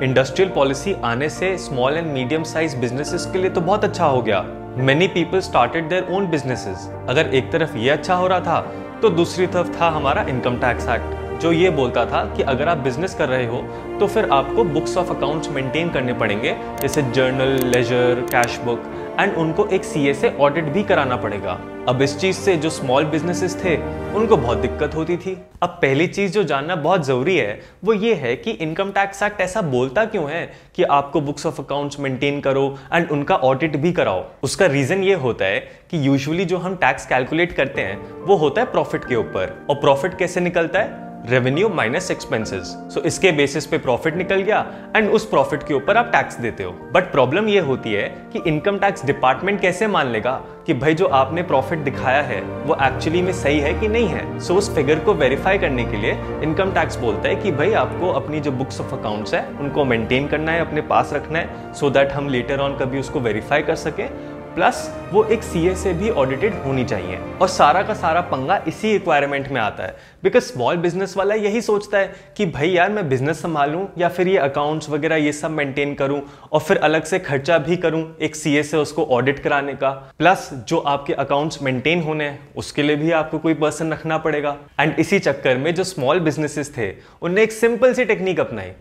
Industrial policy आने से small and medium size businesses के लिए तो बहुत अच्छा हो गया। Many people started their own businesses. अगर एक तरफ ये अच्छा हो रहा था तो दूसरी तरफ था हमारा इनकम टैक्स एक्ट, जो ये बोलता था कि अगर आप बिजनेस कर रहे हो तो फिर आपको बुक्स ऑफ अकाउंट्स मेंटेन करने पड़ेंगे, जैसे journal, ledger, cash book, and उनको एक सीए से ऑडिट भी कराना पड़ेगा। अब इस चीज से जो स्मॉल बिजनेसेस थे उनको बहुत दिक्कत होती थी। अब पहली चीज जो जानना बहुत जरूरी है वो ये है कि इनकम टैक्स एक्ट ऐसा बोलता क्यों है कि आपको बुक्स ऑफ अकाउंट्स मेंटेन करो एंड उनका ऑडिट भी कराओ। उसका रीजन ये होता है कि यूजुअली जो हम टैक्स कैलकुलेट करते हैं वो होता है प्रॉफिट के ऊपर, और प्रॉफिट कैसे निकलता है? Revenue minus expenses. सो इसके बेसिस पे प्रॉफिट निकल गया एंड उस प्रॉफिट के ऊपर आप टैक्स देते हो। बट प्रॉब्लम ये होती है कि इनकम टैक्स डिपार्टमेंट कैसे मान लेगा कि भाई जो आपने प्रॉफिट दिखाया है वो एक्चुअली में सही है कि नहीं है। सो उस फिगर को वेरीफाई करने के लिए इनकम टैक्स बोलता है कि भाई आपको अपनी जो बुक्स ऑफ अकाउंट्स है उनको मेंटेन करना है, अपने पास रखना है, सो दैट हम लेटर ऑन कभी उसको वेरीफाई कर सके, प्लस वो एक सीए से भी ऑडिटेड होनी चाहिए। और सारा का सारा पंगा इसी रिक्वायरमेंट में आता है, बिकॉज स्मॉल बिजनेस वाला यही सोचता है कि भाई यार मैं बिजनेस संभालूं या फिर ये अकाउंट्स वगैरह ये सब मेंटेन करूं और फिर अलग से खर्चा भी करूं एक सीए से उसको ऑडिट कराने का, प्लस जो आपके अकाउंट्स मेंटेन होने हैं उसके लिए भी आपको कोई पर्सन रखना पड़ेगा। एंड इसी चक्कर में जो स्मॉल बिजनेसेस थे उनने एक सिंपल सी टेक्निक अपनाई।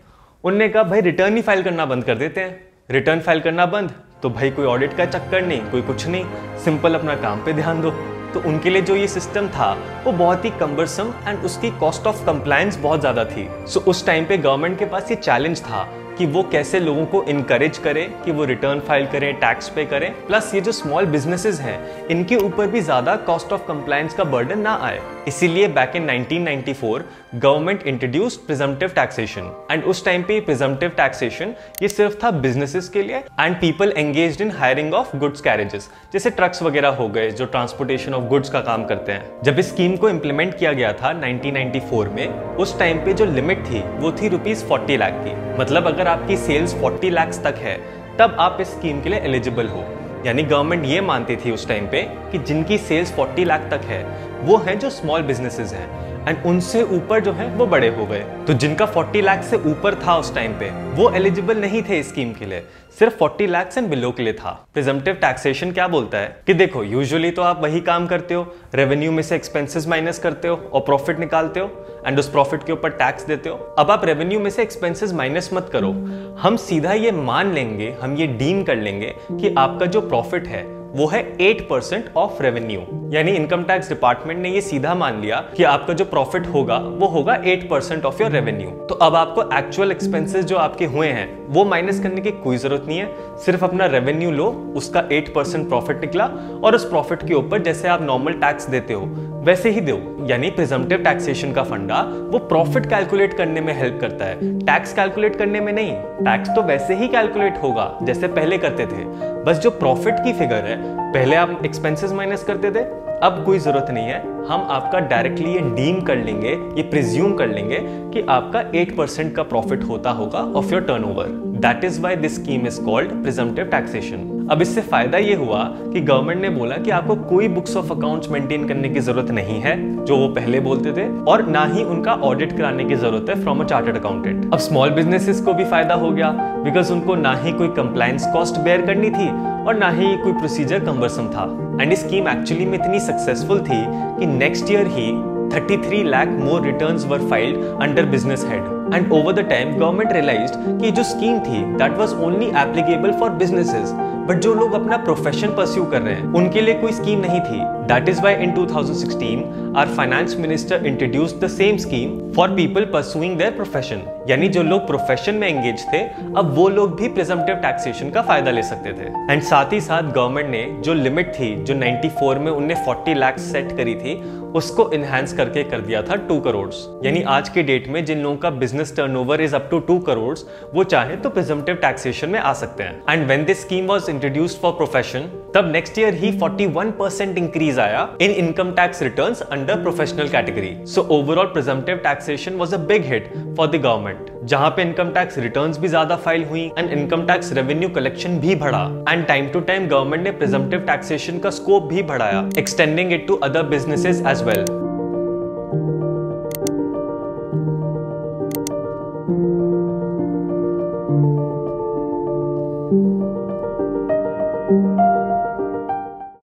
उनने कहा भाई रिटर्न ही फाइल करना बंद कर देते हैं। रिटर्न फाइल करना बंद तो भाई कोई ऑडिट का चक्कर नहीं, कोई कुछ नहीं, सिंपल अपना काम पे ध्यान दो। तो उनके लिए जो ये सिस्टम था वो बहुत ही कम्बरसम एंड उसकी कॉस्ट ऑफ कंप्लायंस बहुत ज्यादा थी। सो उस टाइम पे गवर्नमेंट के पास ये चैलेंज था कि वो कैसे लोगों को इनकरेज करे कि वो रिटर्न फाइल करें, टैक्स पे करें, प्लस ये जो स्मॉल बिजनेसेस हैं इनके ऊपर भी ज्यादा कॉस्ट ऑफ कंप्लायंस का बर्डन ना आए। इसीलिए back in 1994 government introduced presumptive taxation. And उस टाइम पे प्रिजम्पटिव टैक्सेशन ये सिर्फ था बिजनेसेस के लिए and people engaged in hiring of goods carriages, जैसे ट्रक्स वगैरह हो गए जो ट्रांसपोर्टेशन ऑफ गुड्स का काम करते हैं। जब इस स्कीम को इंप्लीमेंट किया गया था 1994 में, उस टाइम पे जो लिमिट थी वो थी ₹40 लाख की। मतलब अगर आपकी सेल्स 40 लाख तक है तब आप इस स्कीम के लिए एलिजिबल हो। यानी गवर्नमेंट ये मानती थी उस टाइम पे कि जिनकी सेल्स 40 लाख तक है वो हैं जो स्मॉल बिजनेसेस हैं, एंड उनसे ऊपर जो है वो बड़े हो गए। तो जिनका 40 लाख से ऊपर था उस टाइम पे वो एलिजिबल नहीं थे इस स्कीम के लिए, सिर्फ 40 लाख एंड बिलो के लिए था। प्रिजम्पटिव टैक्सेशन क्या बोलता है कि देखो यूजुअली तो आप वही काम करते हो, रेवेन्यू में से एक्सपेंसेस माइनस करते हो और प्रॉफिट निकालते हो एंड उस प्रॉफिट के ऊपर टैक्स देते हो। अब आप रेवेन्यू में से एक्सपेंसेस माइनस मत करो, हम सीधा ये मान लेंगे, हम ये डीम कर लेंगे कि आपका जो प्रॉफिट है वो है 8% ऑफ रेवेन्यू। यानी इनकम टैक्स डिपार्टमेंट ने ये सीधा मान लिया कि आपका जो प्रॉफिट होगा वो होगा 8% ऑफ योर रेवेन्यू। तो अब आपको एक्चुअल एक्सपेंसेस जो आपके हुए हैं वो माइनस करने की कोई जरूरत नहीं है, सिर्फ अपना रेवेन्यू लो, उसका 8% प्रॉफिट निकला और उस प्रॉफिट के ऊपर जैसे आप नॉर्मल टैक्स देते हो वैसे ही दो। यानी प्रिजम्पटिव टैक्सेशन का फंडा वो प्रॉफिट कैलकुलेट करने में हेल्प करता है, टैक्स कैलकुलेट करने में नहीं। टैक्स तो वैसे ही कैलकुलेट होगा जैसे पहले करते थे, बस जो प्रॉफिट की फिगर है पहले आप एक्सपेंसेस माइनस करते थे, अब कोई जरूरत नहीं है, हम आपका डायरेक्टली ये डीम कर लेंगे, ये प्रिज्यूम कर लेंगे कि आपका 8% का प्रॉफिट होता होगा of your turnover. That is why this scheme is called presumptive taxation. अब इससे फायदा ये हुआ कि गवर्नमेंट ने बोला कि आपको कोई बुक्स ऑफ अकाउंट्स मेंटेन करने की जरूरत नहीं है जो वो पहले बोलते थे, और ना ही उनका ऑडिट कराने की जरूरत है फ्रॉम अ चार्टर्ड अकाउंटेंट। अब स्मॉल बिजनेसेस को भी फायदा हो गया बिकॉज उनको ना ही कोई कंप्लायंस कॉस्ट बेयर करनी थी और ना ही कोई प्रोसीजर कम्बरसम था। एंड स्कीम एक्चुअली में इतनी सक्सेसफुल थी कि next year he 33 lakh more returns were filed under business head. And over the time, government realized कि जो स्कीम थी that was only applicable for businesses. But जो लोग अपना प्रोफेशन परस्यू कर रहे हैं उनके लिए कोई स्कीम नहीं थी। That is why in 2016 our finance minister introduced the same scheme for people pursuing their profession. यानी जो लोग प्रोफेशन में एंगेज थे अब वो लोग भी प्रिजम्पटिव टैक्सेशन का फायदा ले सकते थे। एंड साथ ही साथ गवर्नमेंट ने जो लिमिट थी जो 94 में उनने 40 लाख सेट करी थी उसको इनहैंस करके कर दिया था 2 करोड़। यानी आज के डेट में जिन लोगों का business turnover is up to 2 crore वो चाहे तो प्रिजम्पटिव टैक्सेशन में आ सकते हैं। And when this scheme was introduced for profession तब नेक्स्ट ईयर ही 41% इंक्रीज आया in income tax returns under professional category. So overall presumptive taxation was a big hit for the government, जहां पे income tax returns भी ज्यादा file हुई and income tax revenue collection भी बढ़ा। And time to time government ने presumptive taxation का scope भी बढ़ाया, extending it to other businesses as well. you